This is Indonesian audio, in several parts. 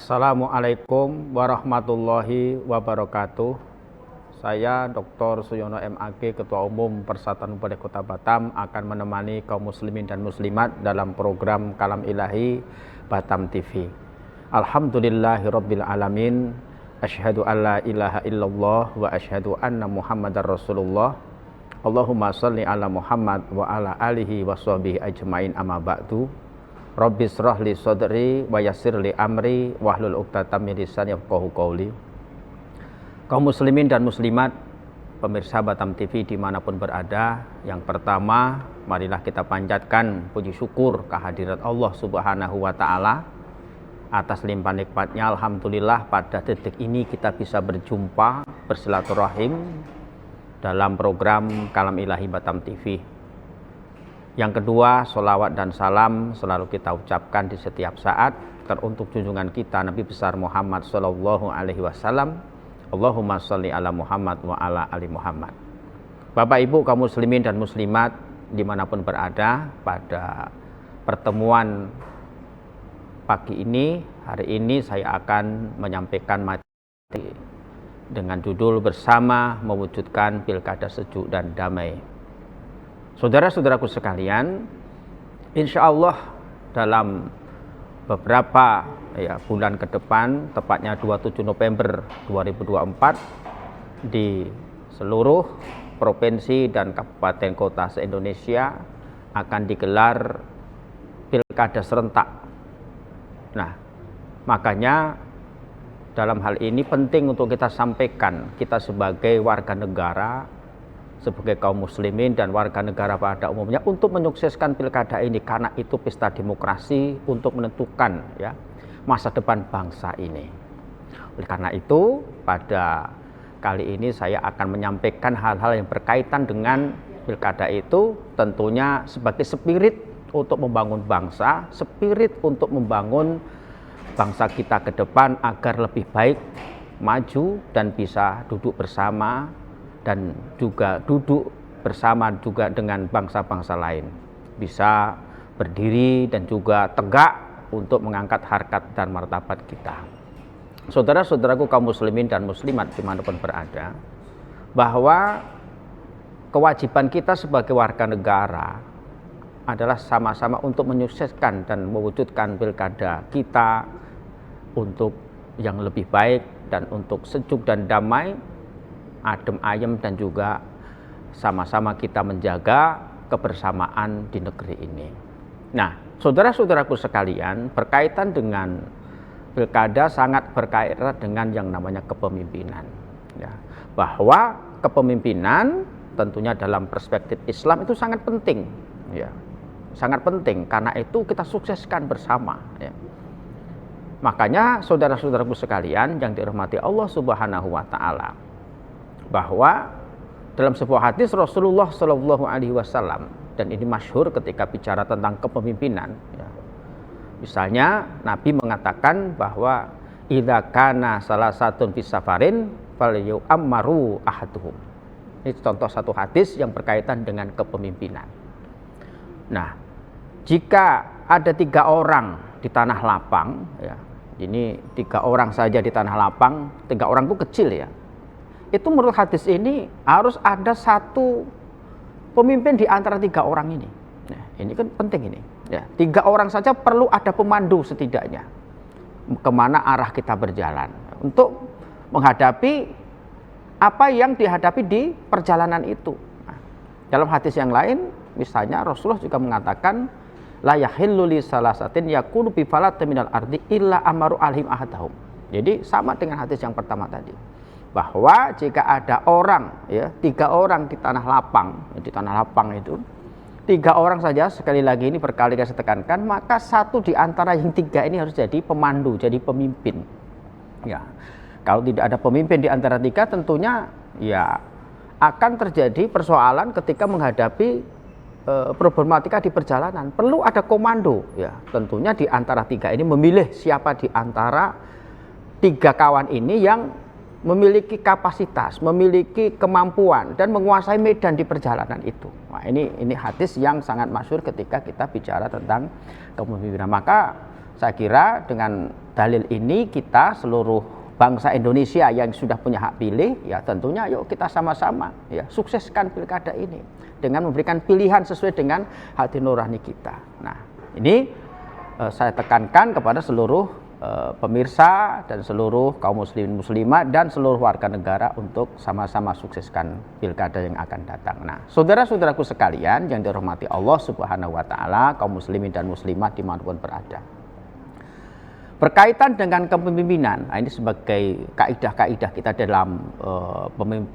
Assalamualaikum warahmatullahi wabarakatuh. Saya Dr. Suyono MAG, Ketua Umum Persatuan Muballigh Kota Batam, akan menemani kaum muslimin dan muslimat dalam program Kalam Ilahi Batam TV. Alhamdulillahirabbil alamin. Asyhadu an la ilaha illallah wa asyhadu anna Muhammadar Rasulullah. Allahumma shalli ala Muhammad wa ala alihi wa sahbihi ajmain, amma ba'du. Rabbi shrah li sadri wa yassir li amri wahlul 'uqdatam min lisani yafqahu qawli. Kaum muslimin dan muslimat, pemirsa Batam TV dimanapun berada, yang pertama marilah kita panjatkan puji syukur kehadirat Allah Subhanahu wa Ta'ala atas limpahan nikmatnya. Alhamdulillah pada detik ini kita bisa berjumpa, bersilaturahim dalam program Kalam Ilahi Batam TV. Yang kedua, sholawat dan salam selalu kita ucapkan di setiap saat teruntuk junjungan kita Nabi besar Muhammad Sallallahu Alaihi Wasallam. Allahumma sholli ala Muhammad wa ala ali Muhammad. Bapak Ibu kaum muslimin dan muslimat dimanapun berada, pada pertemuan pagi ini, hari ini saya akan menyampaikan materi dengan judul Bersama Mewujudkan Pilkada Sejuk dan Damai. Saudara-saudaraku sekalian, insya Allah dalam beberapa bulan ke depan, tepatnya 27 November 2024, di seluruh provinsi dan kabupaten kota se-Indonesia akan digelar pilkada serentak. Nah, makanya dalam hal ini penting untuk kita sampaikan, kita sebagai warga negara, sebagai kaum muslimin dan warga negara pada umumnya, untuk menyukseskan pilkada ini, karena itu pesta demokrasi untuk menentukan masa depan bangsa ini. Oleh karena itu, pada kali ini saya akan menyampaikan hal-hal yang berkaitan dengan pilkada itu, tentunya sebagai spirit untuk membangun bangsa, spirit untuk membangun bangsa kita ke depan agar lebih baik, maju, dan bisa duduk bersama dan juga duduk bersama juga dengan bangsa-bangsa lain, bisa berdiri dan juga tegak untuk mengangkat harkat dan martabat kita. Saudara-saudaraku kaum muslimin dan muslimat dimanapun berada, bahwa kewajiban kita sebagai warga negara adalah sama-sama untuk menyukseskan dan mewujudkan pilkada kita untuk yang lebih baik dan untuk sejuk dan damai, adem ayem, dan juga sama-sama kita menjaga kebersamaan di negeri ini. Nah, saudara-saudaraku sekalian, berkaitan dengan pilkada sangat berkaitan dengan yang namanya kepemimpinan. Bahwa kepemimpinan tentunya dalam perspektif Islam itu sangat penting, sangat penting, karena itu kita sukseskan bersama. Makanya saudara-saudaraku sekalian yang dirahmati Allah Subhanahu wa Ta'ala, bahwa dalam sebuah hadis Rasulullah Shallallahu Alaihi Wasallam, dan ini masyhur ketika bicara tentang kepemimpinan, misalnya Nabi mengatakan bahwa idza kana salasatun fis safarin falyu'ammaru ahaduhum. Ini contoh satu hadis yang berkaitan dengan kepemimpinan. Nah, jika ada 3 orang di tanah lapang, ini 3 orang saja di tanah lapang, 3 orang itu kecil itu menurut hadis ini harus ada satu pemimpin di antara 3 orang ini. Ini kan penting ini. 3 orang saja perlu ada pemandu setidaknya, kemana arah kita berjalan untuk menghadapi apa yang dihadapi di perjalanan itu. Dalam hadis yang lain, misalnya Rasulullah juga mengatakan, la yahillu li salasatin yakunu bi falatin minal ardi illa amaru alhim ahadahum. Jadi sama dengan hadis yang pertama tadi, bahwa jika ada orang 3 orang di tanah lapang, itu 3 orang saja, sekali lagi ini berkali-kali saya tekankan, maka satu di antara yang 3 ini harus jadi pemandu, jadi pemimpin. Kalau tidak ada pemimpin di antara 3, tentunya akan terjadi persoalan ketika menghadapi problematika di perjalanan. Perlu ada komando, tentunya di antara 3 ini memilih siapa di antara 3 kawan ini yang memiliki kapasitas, memiliki kemampuan, dan menguasai medan di perjalanan itu. Nah, ini hadis yang sangat masyhur ketika kita bicara tentang kepemimpinan. Maka saya kira dengan dalil ini kita seluruh bangsa Indonesia yang sudah punya hak pilih, ya tentunya yuk kita sama-sama ya sukseskan pilkada ini dengan memberikan pilihan sesuai dengan hati nurani kita. Nah, ini saya tekankan kepada seluruh pemirsa dan seluruh kaum muslimin muslimat dan seluruh warga negara untuk sama-sama sukseskan pilkada yang akan datang. Nah, saudara-saudaraku sekalian yang dirahmati Allah Subhanahu wa taala, kaum muslimin dan muslimat dimanapun berada. Berkaitan dengan kepemimpinan, nah ini sebagai kaidah-kaidah kita dalam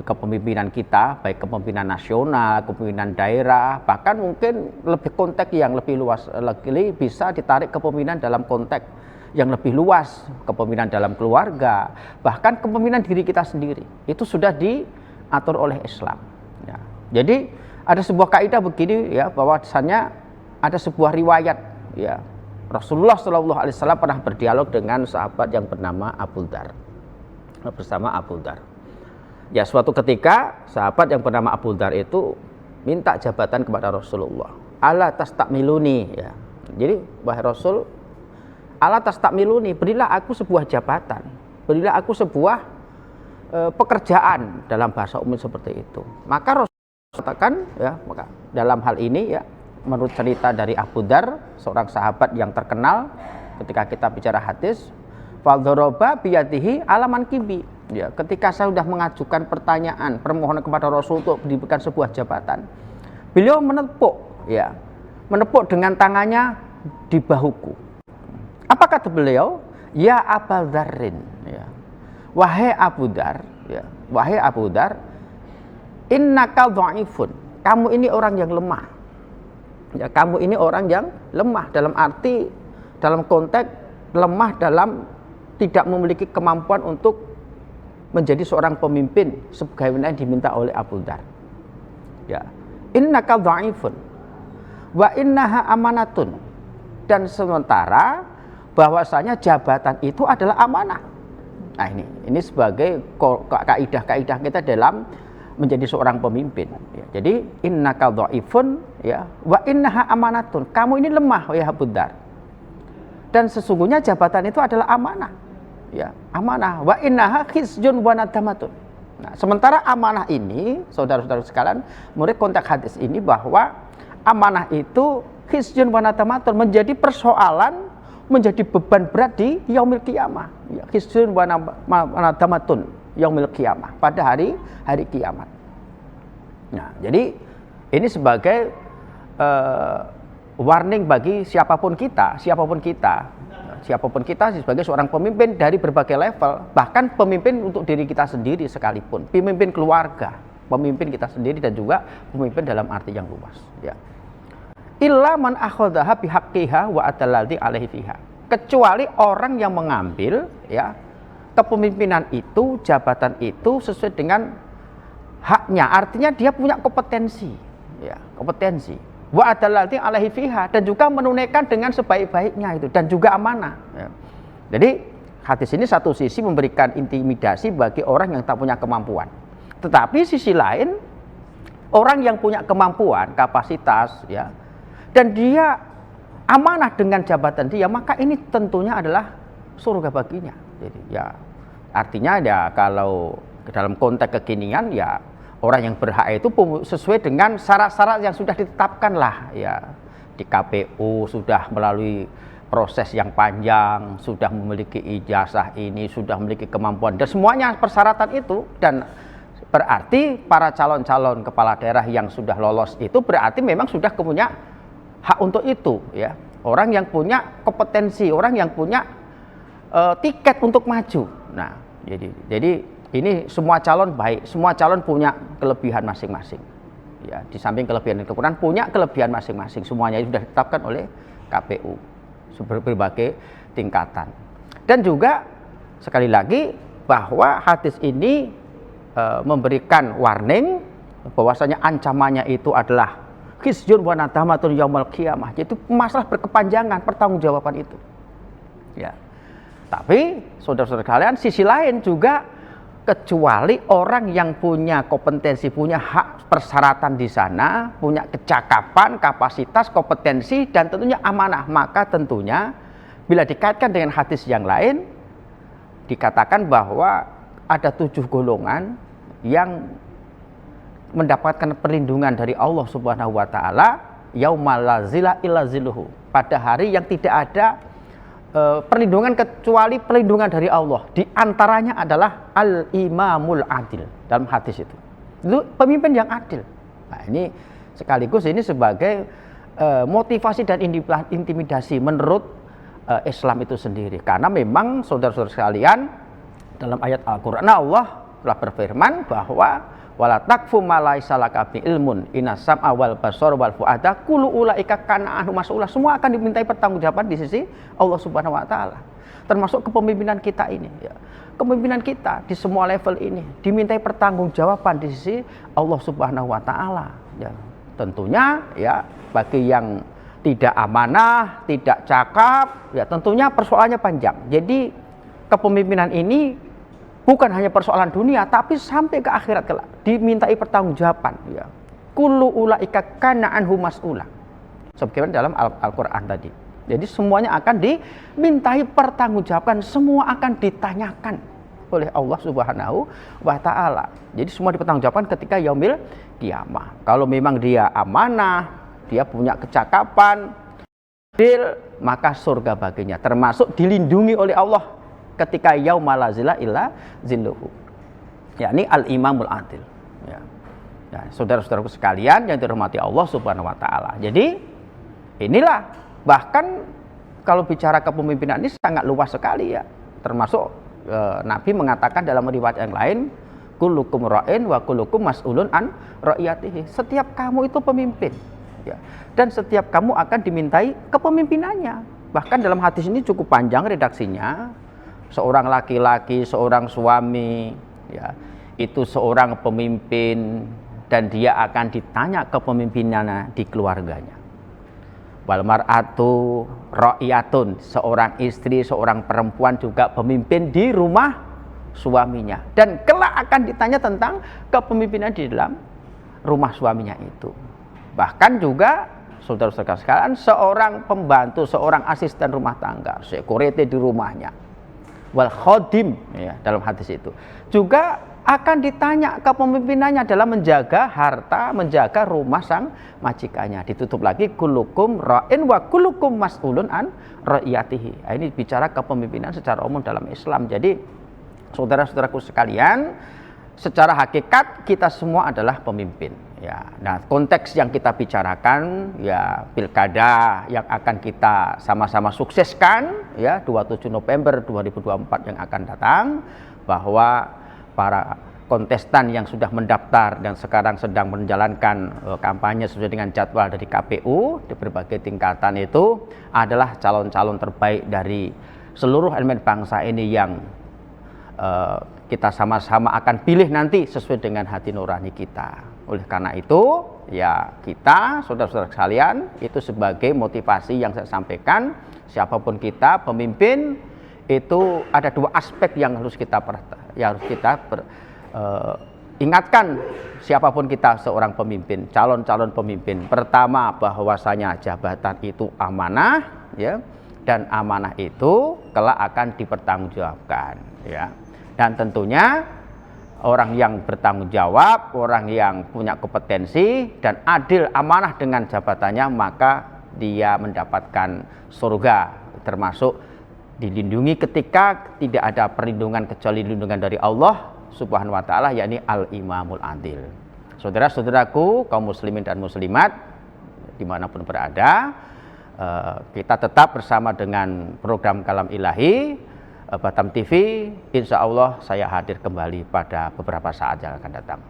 kepemimpinan kita, baik kepemimpinan nasional, kepemimpinan daerah, bahkan mungkin lebih konteks yang lebih luas lagi bisa ditarik kepemimpinan dalam konteks yang lebih luas, kepemimpinan dalam keluarga, bahkan kepemimpinan diri kita sendiri. Itu sudah diatur oleh Islam. Ya. Jadi ada sebuah kaidah begini ya, bahwasannya ada sebuah riwayat ya. Rasulullah SAW pernah berdialog dengan sahabat yang bernama Abu Dzar. Bersama Abu Dzar. Ya, suatu ketika sahabat yang bernama Abu Dzar itu minta jabatan kepada Rasulullah. Ala tastakmiluni ya. Jadi wahai Rasul, ala tastakmiluni, berilah aku sebuah jabatan. Berilah aku sebuah pekerjaan, dalam bahasa umum seperti itu. Maka Rasul katakan ya, maka dalam hal ini ya, menurut cerita dari Abu Dzar, seorang sahabat yang terkenal ketika kita bicara hadis, fadzoroba biyadihi alaman kibi. Ya, ketika saya sudah mengajukan pertanyaan, permohonan kepada Rasul untuk diberikan sebuah jabatan, beliau menepuk dengan tangannya di bahuku. Apa kata beliau? Ya Abu Dzarrin, ya. Wahai Abu Dzar, ya. Wahai Abu Dzar, innaka dhaifun. Kamu ini orang yang lemah. Ya, kamu ini orang yang lemah dalam arti, dalam konteks lemah dalam tidak memiliki kemampuan untuk menjadi seorang pemimpin sebagaimana yang diminta oleh Abu Dzar. Ya, innaka dhaifun wa innaha amanatun. Dan sementara bahwasanya jabatan itu adalah amanah. Nah, ini sebagai kaidah-kaidah kita dalam menjadi seorang pemimpin ya. Jadi innaka dhaifun ya wa innaha amanatun. Kamu ini lemah ya Abu Dzar. Dan sesungguhnya jabatan itu adalah amanah. Ya, amanah wa innaha khizyun wa nadamatun. Nah, sementara amanah ini, saudara-saudara sekalian, menurut konteks hadis ini bahwa amanah itu khizyun wa nadamatun, menjadi persoalan, menjadi beban berat di yaumil qiyamah. Ya, khizyun wa nadamatun yaumil qiyamah, pada hari kiamat. Nah, jadi ini sebagai warning bagi siapapun kita sebagai seorang pemimpin dari berbagai level, bahkan pemimpin untuk diri kita sendiri sekalipun, pemimpin keluarga, pemimpin kita sendiri dan juga pemimpin dalam arti yang luas. Ya. Illa man akhadhaha bihaqqiha wa adallalti alaihi fiha. Kecuali orang yang mengambil ya kepemimpinan itu, jabatan itu sesuai dengan haknya, artinya dia punya kompetensi, ya, kompetensi. Wa adallati alaihi fiha, dan juga menunaikan dengan sebaik-baiknya itu, dan juga amanah. Ya. Jadi hadis ini satu sisi memberikan intimidasi bagi orang yang tak punya kemampuan, tetapi sisi lain orang yang punya kemampuan, kapasitas, ya, dan dia amanah dengan jabatan dia, maka ini tentunya adalah surga baginya. Jadi ya, artinya ya kalau dalam konteks kekinian ya orang yang berhak itu sesuai dengan syarat-syarat yang sudah ditetapkan lah ya, di KPU sudah melalui proses yang panjang, sudah memiliki ijazah ini, sudah memiliki kemampuan dan semuanya persyaratan itu, dan berarti para calon-calon kepala daerah yang sudah lolos itu berarti memang sudah punya hak untuk itu ya, orang yang punya kompetensi, orang yang punya tiket untuk maju. Nah, jadi ini semua calon baik, semua calon punya kelebihan masing-masing. Ya, di samping kelebihan dan kekurangan punya kelebihan masing-masing. Semuanya itu sudah ditetapkan oleh KPU berbagai tingkatan. Dan juga sekali lagi bahwa hadis ini memberikan warning bahwasanya ancamannya itu adalah khizyun wa nadamatun yaumil qiyamah. Itu masalah berkepanjangan pertanggungjawaban itu. Ya. Tapi saudara-saudara kalian, sisi lain juga kecuali orang yang punya kompetensi, punya hak persyaratan di sana, punya kecakapan, kapasitas, kompetensi dan tentunya amanah, maka tentunya Bila dikaitkan dengan hadis yang lain, dikatakan bahwa ada 7 golongan yang mendapatkan perlindungan dari Allah Subhanahu wa taala yaumal la zilla illa zilluhu, pada hari yang tidak ada perlindungan kecuali perlindungan dari Allah. Di antaranya adalah al-imamul adil dalam hadis itu. Itu pemimpin yang adil. Nah, ini sekaligus ini sebagai motivasi dan intimidasi menurut Islam itu sendiri, karena memang saudara-saudara sekalian, dalam ayat Al-Qur'an Allah telah berfirman bahwa wala takfu ma laisa laka bi ilmun innas sam'a wal basara wal fuada kullu ulaika kana anhu mas'ula. Semua akan dimintai pertanggungjawaban di sisi Allah Subhanahu wa taala. Termasuk kepemimpinan kita ini ya. Kepemimpinan kita di semua level ini dimintai pertanggungjawaban di sisi Allah Subhanahu wa taala ya. Tentunya ya bagi yang tidak amanah, tidak cakap, ya tentunya persoalannya panjang. Jadi kepemimpinan ini bukan hanya persoalan dunia, tapi sampai ke akhirat kelak dimintai pertanggungjawaban. Ya. Kullu ulaika kana anhu mas'ula. Sebagaimana dalam Al-Quran tadi. Jadi semuanya akan dimintai pertanggungjawaban, semua akan ditanyakan oleh Allah Subhanahu wa taala. Jadi semua dipertanggungjawabkan ketika yaumil kiamah. Kalau memang dia amanah, dia punya kecakapan, maka surga baginya, termasuk dilindungi oleh Allah ketika yaumal la zilla illa zilluhu. Yakni al-imamul adil. Ya. Nah, saudara-saudaraku sekalian yang dirahmati Allah Subhanahu wa taala. Jadi inilah, bahkan kalau bicara kepemimpinan ini sangat luas sekali ya. Termasuk Nabi mengatakan dalam riwayat yang lain, kullukum ra'in wa kullukum mas'ulun an ra'iyatihi. Setiap kamu itu pemimpin. Ya. Dan setiap kamu akan dimintai kepemimpinannya. Bahkan dalam hadis ini cukup panjang redaksinya. Seorang laki-laki, seorang suami, ya, itu seorang pemimpin dan dia akan ditanya kepemimpinannya di keluarganya. Wal mar'atu ra'iyatun, seorang istri, seorang perempuan juga pemimpin di rumah suaminya. Dan kelak akan ditanya tentang kepemimpinan di dalam rumah suaminya itu. Bahkan juga saudara-saudara sekalian, seorang pembantu, seorang asisten rumah tangga, security di rumahnya, wal khodim ya, dalam hadis itu juga akan ditanya kepemimpinannya dalam menjaga harta, menjaga rumah sang majikannya. Ditutup lagi kullukum ra'in wa kullukum mas'ulun an ra'iyatihi. Nah, ini bicara kepemimpinan secara umum dalam Islam. Jadi saudara-saudaraku sekalian, secara hakikat kita semua adalah pemimpin. Ya, nah konteks yang kita bicarakan ya pilkada yang akan kita sama-sama sukseskan ya 27 November 2024 yang akan datang, bahwa para kontestan yang sudah mendaftar dan sekarang sedang menjalankan kampanye sesuai dengan jadwal dari KPU di berbagai tingkatan itu adalah calon-calon terbaik dari seluruh elemen bangsa ini yang kita sama-sama akan pilih nanti sesuai dengan hati nurani kita. Oleh karena itu, ya kita, saudara-saudara sekalian, itu sebagai motivasi yang saya sampaikan, siapapun kita, pemimpin, itu ada 2 aspek yang harus kita ingatkan siapapun kita seorang pemimpin, calon-calon pemimpin. Pertama, bahwasanya jabatan itu amanah, ya, dan amanah itu kelak akan dipertanggungjawabkan, ya. Dan tentunya orang yang bertanggung jawab, orang yang punya kompetensi dan adil amanah dengan jabatannya, maka dia mendapatkan surga, termasuk dilindungi ketika tidak ada perlindungan kecuali lindungan dari Allah Subhanahu wa taala, yakni al-imamul adil. Saudara-saudaraku kaum muslimin dan muslimat dimanapun berada, kita tetap bersama dengan program Kalam Ilahi Batam TV. Insya Allah saya hadir kembali pada beberapa saat yang akan datang.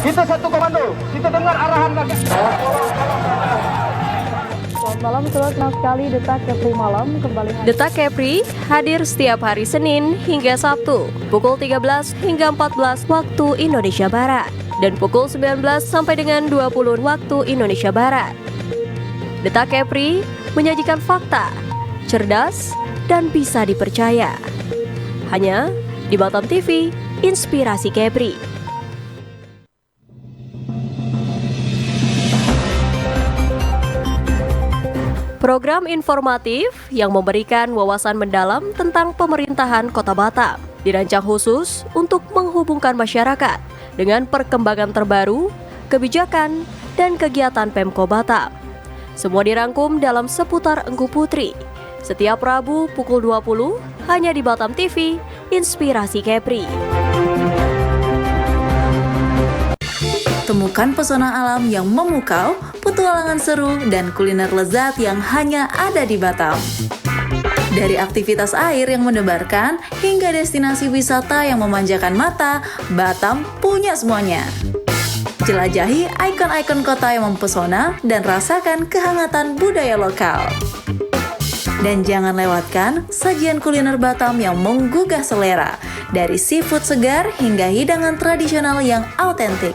Kita satu komando, kita dengar arahan malam, senang sekali Detak Kepri Malam kembali hadir. Detak Kepri hadir setiap hari Senin hingga Sabtu, pukul 13 hingga 14 waktu Indonesia Barat, dan pukul 19 sampai dengan 20 waktu Indonesia Barat. Detak Kepri menyajikan fakta, cerdas, dan bisa dipercaya. Hanya di Batam TV, Inspirasi Kepri. Program informatif yang memberikan wawasan mendalam tentang pemerintahan Kota Batam dirancang khusus untuk menghubungkan masyarakat dengan perkembangan terbaru, kebijakan, dan kegiatan Pemko Batam. Semua dirangkum dalam seputar Engku Putri. Setiap Rabu pukul 20 hanya di Batam TV, Inspirasi Kepri. Temukan pesona alam yang memukau, petualangan seru, dan kuliner lezat yang hanya ada di Batam. Dari aktivitas air yang mendebarkan, hingga destinasi wisata yang memanjakan mata, Batam punya semuanya. Jelajahi ikon-ikon kota yang mempesona dan rasakan kehangatan budaya lokal. Dan jangan lewatkan sajian kuliner Batam yang menggugah selera, dari seafood segar hingga hidangan tradisional yang autentik.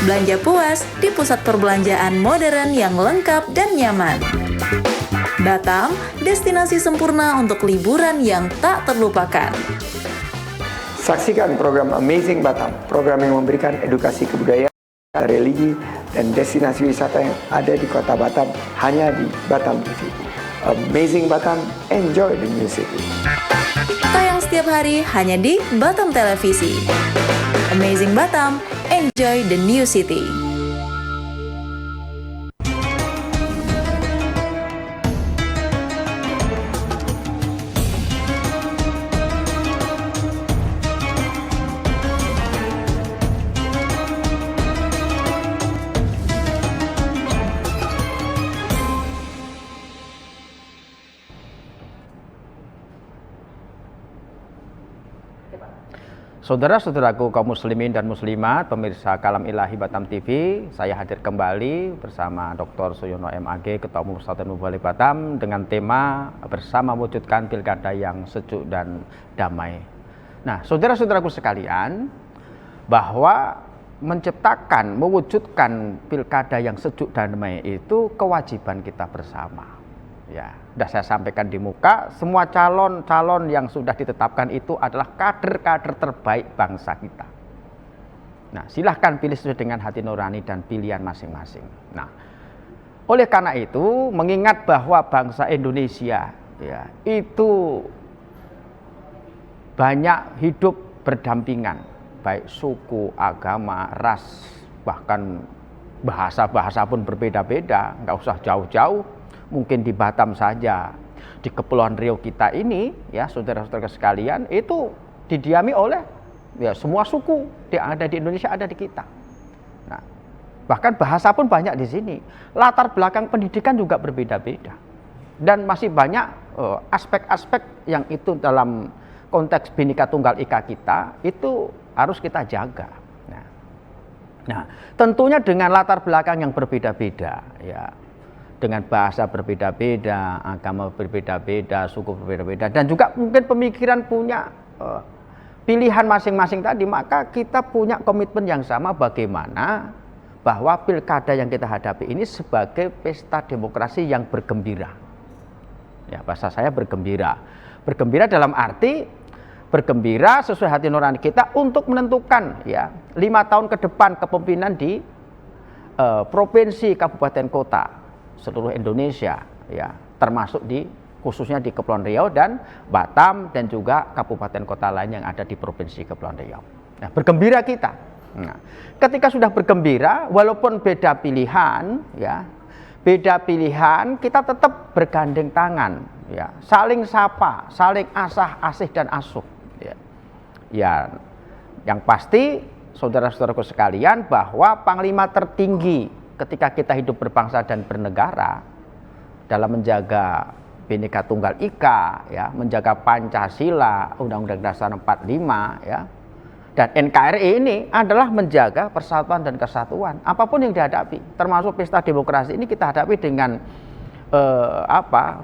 Belanja puas di pusat perbelanjaan modern yang lengkap dan nyaman. Batam, destinasi sempurna untuk liburan yang tak terlupakan. Saksikan program Amazing Batam, program yang memberikan edukasi kebudayaan, religi, dan destinasi wisata yang ada di Kota Batam hanya di Batam TV. Amazing Batam, enjoy the new city. Tayang setiap hari hanya di Batam Televisi. Amazing Batam, enjoy the new city. Saudara-saudaraku kaum muslimin dan muslimat, pemirsa Kalam Ilahi Batam TV, saya hadir kembali bersama Dr. Suyono MAG, Ketua Umum Persatuan Mubalik Batam, dengan tema bersama wujudkan pilkada yang sejuk dan damai. Nah, saudara-saudaraku sekalian, bahwa menciptakan, mewujudkan pilkada yang sejuk dan damai itu kewajiban kita bersama. Ya, sudah saya sampaikan di muka, semua calon-calon yang sudah ditetapkan itu adalah kader-kader terbaik bangsa kita. Nah, silahkan pilih sesuai dengan hati nurani dan pilihan masing-masing. Nah, oleh karena itu, mengingat bahwa bangsa Indonesia ya itu banyak hidup berdampingan, baik suku, agama, ras, bahkan bahasa-bahasa pun berbeda-beda, nggak usah jauh-jauh. Mungkin di Batam saja, di Kepulauan Riau kita ini, ya saudara-saudara sekalian, itu didiami oleh ya semua suku yang ada di Indonesia, ada di kita. Nah, bahkan bahasa pun banyak di sini. Latar belakang pendidikan juga berbeda-beda, dan masih banyak aspek-aspek yang itu dalam konteks Bhinneka Tunggal Ika kita itu harus kita jaga. Nah, tentunya dengan latar belakang yang berbeda-beda, ya. Dengan bahasa berbeda-beda, agama berbeda-beda, suku berbeda-beda, dan juga mungkin pemikiran punya pilihan masing-masing tadi, maka kita punya komitmen yang sama bagaimana bahwa pilkada yang kita hadapi ini sebagai pesta demokrasi yang bergembira. Ya, bahasa saya bergembira. Bergembira dalam arti bergembira sesuai hati nurani kita untuk menentukan ya 5 tahun ke depan kepemimpinan di provinsi, kabupaten, kota seluruh Indonesia, ya, termasuk khususnya di Kepulauan Riau dan Batam, dan juga kabupaten kota lain yang ada di provinsi Kepulauan Riau. Nah, bergembira kita. Nah, ketika sudah bergembira, walaupun beda pilihan, ya, kita tetap bergandeng tangan, ya, saling sapa, saling asah-asih dan asuh. Ya, yang pasti, saudara-saudaraku sekalian, bahwa panglima tertinggi ketika kita hidup berbangsa dan bernegara dalam menjaga Bhinneka Tunggal Ika, ya, menjaga Pancasila, Undang-Undang Dasar 45, ya, dan NKRI ini adalah menjaga persatuan dan kesatuan apapun yang dihadapi, termasuk pesta demokrasi ini kita hadapi dengan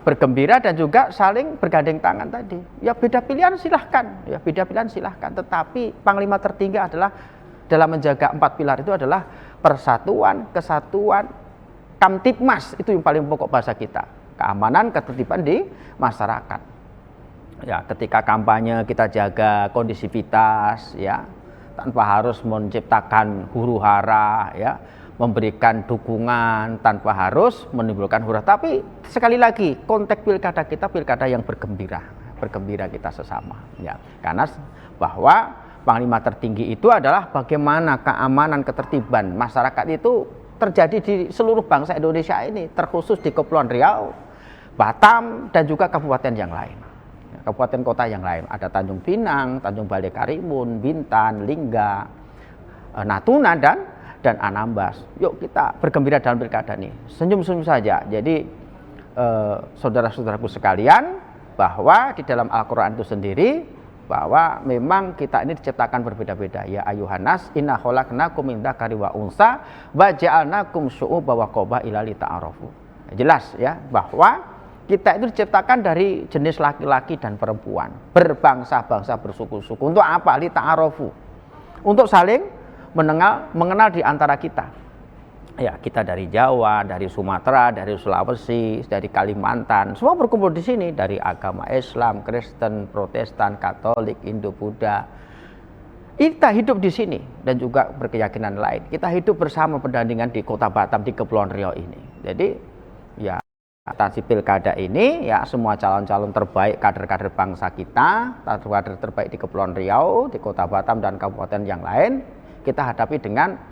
bergembira dan juga saling bergandeng tangan tadi. Ya beda pilihan silahkan, ya beda pilihan silahkan. Tetapi panglima tertinggi adalah dalam menjaga 4 pilar itu adalah persatuan, kesatuan, kamtipmas, itu yang paling pokok bahasa kita. Keamanan, ketertiban di masyarakat. Ya, ketika kampanye kita jaga kondisivitas, ya, tanpa harus menciptakan huru-hara, ya, memberikan dukungan tanpa harus menimbulkan huru. Tapi sekali lagi konteks pilkada kita pilkada yang bergembira kita sesama, ya. Karena bahwa panglima tertinggi itu adalah bagaimana keamanan ketertiban masyarakat itu terjadi di seluruh bangsa Indonesia ini, terkhusus di Kepulauan Riau, Batam, dan juga kabupaten yang lain, kabupaten kota yang lain. Ada Tanjung Pinang, Tanjung Balai Karimun, Bintan, Lingga, Natuna, dan Anambas. Yuk kita bergembira dalam pilkada ini, senyum-senyum saja. Jadi saudara-saudaraku sekalian, bahwa di dalam Al-Quran itu sendiri, bahwa memang kita ini diciptakan berbeda-beda. Ya ayuhanas inna khalaqnakum min dzakari wa unsa wa ja'alnakum syu'uban wa qabaila lita'arafu. Jelas ya bahwa kita itu diciptakan dari jenis laki-laki dan perempuan, berbangsa-bangsa, bersuku-suku. Untuk apa? Lita'arafu. Untuk saling mengenal di antara kita. Ya, kita dari Jawa, dari Sumatera, dari Sulawesi, dari Kalimantan, semua berkumpul di sini, dari agama Islam, Kristen, Protestan, Katolik, Hindu, Buddha. Kita hidup di sini dan juga berkeyakinan lain. Kita hidup bersama berdandingan di Kota Batam, di Kepulauan Riau ini. Jadi, ya, atas pilkada ini, ya, semua calon-calon terbaik, kader-kader bangsa kita, kader terbaik di Kepulauan Riau, di Kota Batam dan kabupaten yang lain, kita hadapi dengan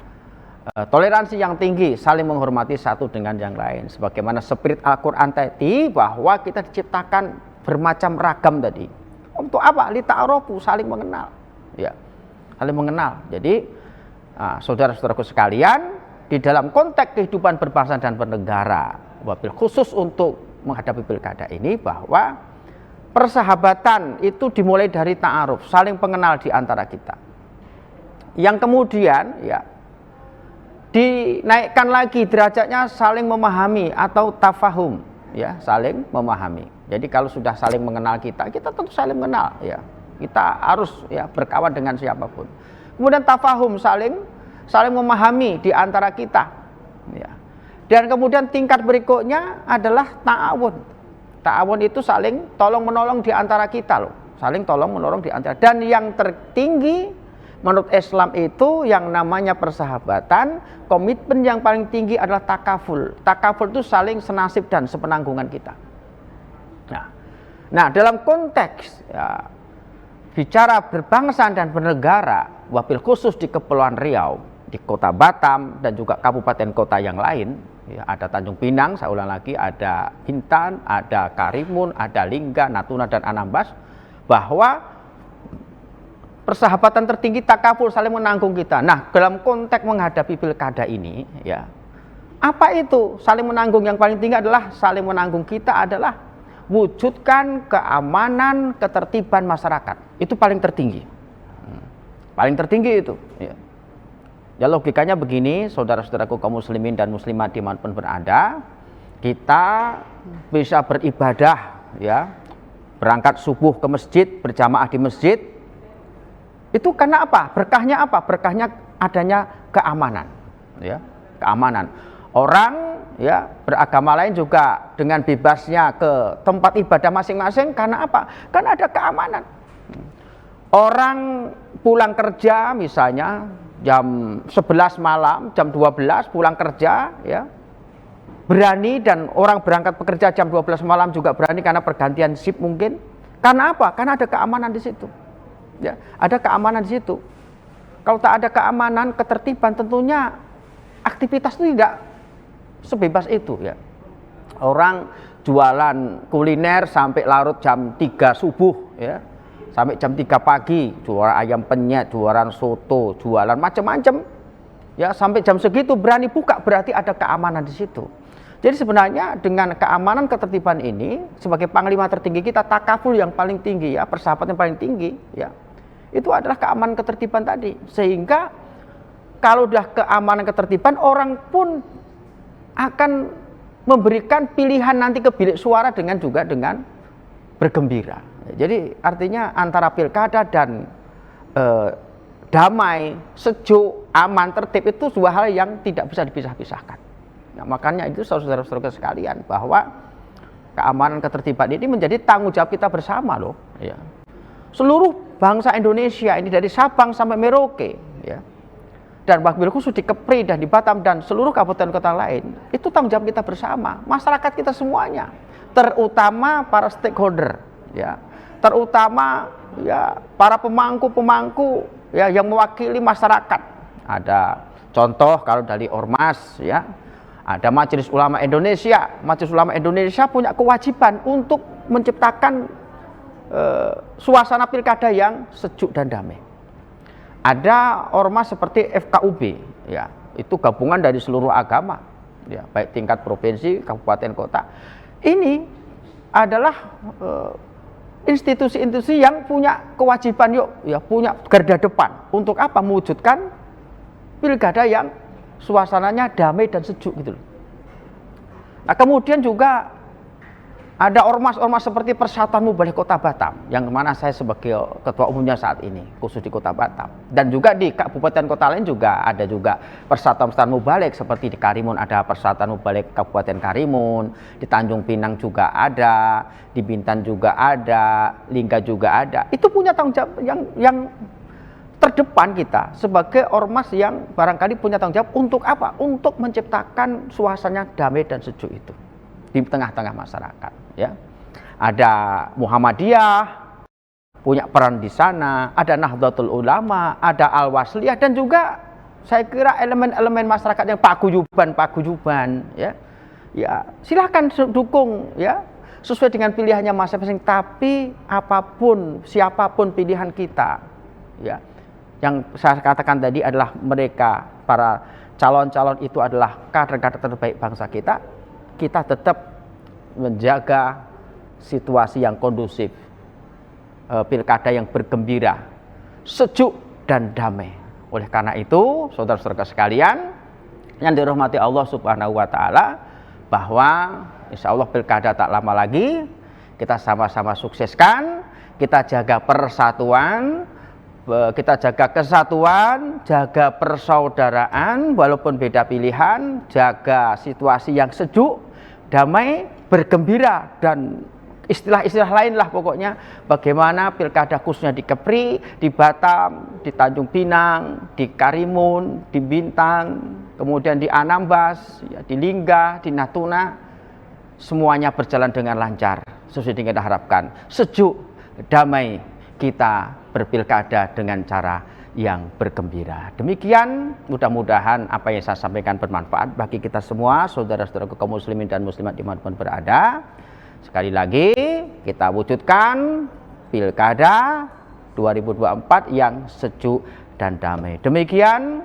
toleransi yang tinggi, saling menghormati satu dengan yang lain. Sebagaimana spirit Al-Quran tadi, bahwa kita diciptakan bermacam ragam tadi. Untuk apa? Lita'arofu, saling mengenal. Ya, saling mengenal. Jadi, saudara-saudaraku sekalian, di dalam konteks kehidupan berbangsa dan bernegara, wabil khusus untuk menghadapi pilkada ini, bahwa persahabatan itu dimulai dari ta'aruf, saling pengenal di antara kita. Yang kemudian, ya, dinaikkan lagi derajatnya saling memahami atau tafahum, ya, saling memahami. Jadi kalau sudah saling mengenal kita tentu saling mengenal, ya. Kita harus, ya, berkawan dengan siapapun. Kemudian tafahum, saling memahami di antara kita, ya. Dan kemudian tingkat berikutnya adalah ta'awun. Ta'awun itu saling tolong menolong di antara kita loh, saling tolong menolong di antara. Dan yang tertinggi menurut Islam itu yang namanya persahabatan, komitmen yang paling tinggi adalah takaful. Takaful itu saling senasib dan sepenanggungan kita. Nah, dalam konteks, ya, bicara berbangsa dan bernegara, wabil khusus di Kepulauan Riau, di Kota Batam dan juga kabupaten kota yang lain, ya, ada Tanjung Pinang, saya ulang lagi, ada Bintan, ada Karimun, ada Lingga, Natuna, dan Anambas, bahwa persahabatan tertinggi takaful, saling menanggung kita. Nah, dalam konteks menghadapi pilkada ini, ya, apa itu saling menanggung? Yang paling tinggi adalah saling menanggung kita adalah wujudkan keamanan, ketertiban masyarakat. Itu paling tertinggi. Paling tertinggi itu, ya. Ya, logikanya begini, saudara-saudaraku kaum muslimin dan muslimat dimanapun berada, kita bisa beribadah, ya, berangkat subuh ke masjid, berjamaah di masjid. Itu karena apa? Berkahnya apa? Berkahnya adanya keamanan, ya, keamanan. Orang, ya, beragama lain juga dengan bebasnya ke tempat ibadah masing-masing karena apa? Karena ada keamanan. Orang pulang kerja misalnya jam 11 malam, jam 12 pulang kerja, ya, berani, dan orang berangkat bekerja jam 12 malam juga berani karena pergantian shift mungkin. Karena apa? Karena ada keamanan di situ. Ya, ada keamanan di situ. Kalau tak ada keamanan, ketertiban, tentunya aktivitas itu tidak sebebas itu, ya. Orang jualan kuliner sampai larut jam 3 subuh, ya, sampai jam 3 pagi, jualan ayam penyet, jualan soto, jualan macam-macam, ya, sampai jam segitu berani buka, berarti ada keamanan di situ. Jadi sebenarnya dengan keamanan ketertiban ini, sebagai panglima tertinggi kita, takaful yang paling tinggi, ya, persahabatan yang paling tinggi, ya, itu adalah keamanan ketertiban tadi. Sehingga kalau udah keamanan ketertiban, orang pun akan memberikan pilihan nanti ke bilik suara dengan bergembira. Jadi artinya antara pilkada dan damai, sejuk, aman, tertib itu dua hal yang tidak bisa dipisah-pisahkan. Nah, makanya itu saudara-saudara sekalian, bahwa keamanan ketertiban ini menjadi tanggung jawab kita bersama loh. Ya. Seluruh bangsa Indonesia ini dari Sabang sampai Merauke, ya, dan wabil khusus di Kepri dan di Batam dan seluruh kabupaten kota lain, itu tanggung jawab kita bersama, masyarakat kita semuanya, terutama para stakeholder, ya, terutama ya para pemangku ya yang mewakili masyarakat. Ada contoh kalau dari Ormas, ya, ada Majelis Ulama Indonesia. Majelis Ulama Indonesia punya kewajiban untuk menciptakan suasana pilkada yang sejuk dan damai. Ada ormas seperti FKUB, ya, itu gabungan dari seluruh agama, ya, baik tingkat provinsi, kabupaten, kota. Ini adalah institusi-institusi yang punya kewajiban, punya garda depan untuk apa? Mewujudkan pilkada yang suasananya damai dan sejuk gitu loh. Nah, kemudian juga ada ormas-ormas seperti Persatuan Mubalik Kota Batam, yang mana saya sebagai ketua umumnya saat ini, khusus di Kota Batam. Dan juga di kabupaten kota lain juga ada juga Persatuan Mubalik, seperti di Karimun ada Persatuan Mubalik Kabupaten Karimun, di Tanjung Pinang juga ada, di Bintan juga ada, Lingga juga ada. Itu punya tanggung jawab yang terdepan kita sebagai ormas yang barangkali punya tanggung jawab untuk apa? Untuk menciptakan suasana damai dan sejuk itu di tengah-tengah masyarakat, ya. Ada Muhammadiyah punya peran di sana, ada Nahdlatul Ulama, ada Al-Wasliyah, dan juga saya kira elemen-elemen masyarakat yang paguyuban, ya. Ya, silakan dukung, ya, sesuai dengan pilihannya masing-masing, tapi apapun, siapapun pilihan kita, ya. Yang saya katakan tadi adalah mereka, para calon-calon itu adalah kader-kader terbaik bangsa kita. Kita tetap menjaga situasi yang kondusif, pilkada yang bergembira, sejuk dan damai. Oleh karena itu, saudara-saudara sekalian yang dirahmati Allah Subhanahu wa taala, bahwa insya Allah pilkada tak lama lagi, kita sama-sama sukseskan, kita jaga persatuan, kita jaga kesatuan, jaga persaudaraan walaupun beda pilihan, jaga situasi yang sejuk, damai, bergembira, dan istilah-istilah lain lah pokoknya, bagaimana pilkada khususnya di Kepri, di Batam, di Tanjung Pinang, di Karimun, di Bintang, kemudian di Anambas, ya, di Lingga, di Natuna, semuanya berjalan dengan lancar sesuai dengan kita harapkan, sejuk, damai, kita berpilkada dengan cara yang bergembira. Demikian, mudah-mudahan apa yang saya sampaikan bermanfaat bagi kita semua, saudara-saudara kaum muslimin dan muslimat dimanapun berada. Sekali lagi, kita wujudkan pilkada 2024 yang sejuk dan damai. Demikian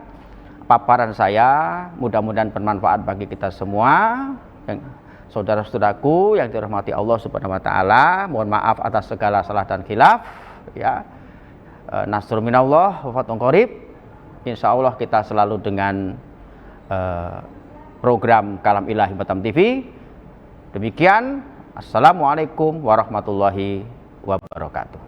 paparan saya, mudah-mudahan bermanfaat bagi kita semua. Saudara-saudaraku yang dirahmati Allah Subhanahu wa taala, mohon maaf atas segala salah dan khilaf, ya. Nasrul minallah wa fathun qarib. Insyaallah kita selalu dengan program Kalam Ilahi Batam TV. Demikian, assalamualaikum warahmatullahi wabarakatuh.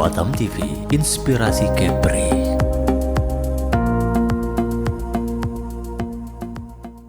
Batam TV, inspirasi Kepri.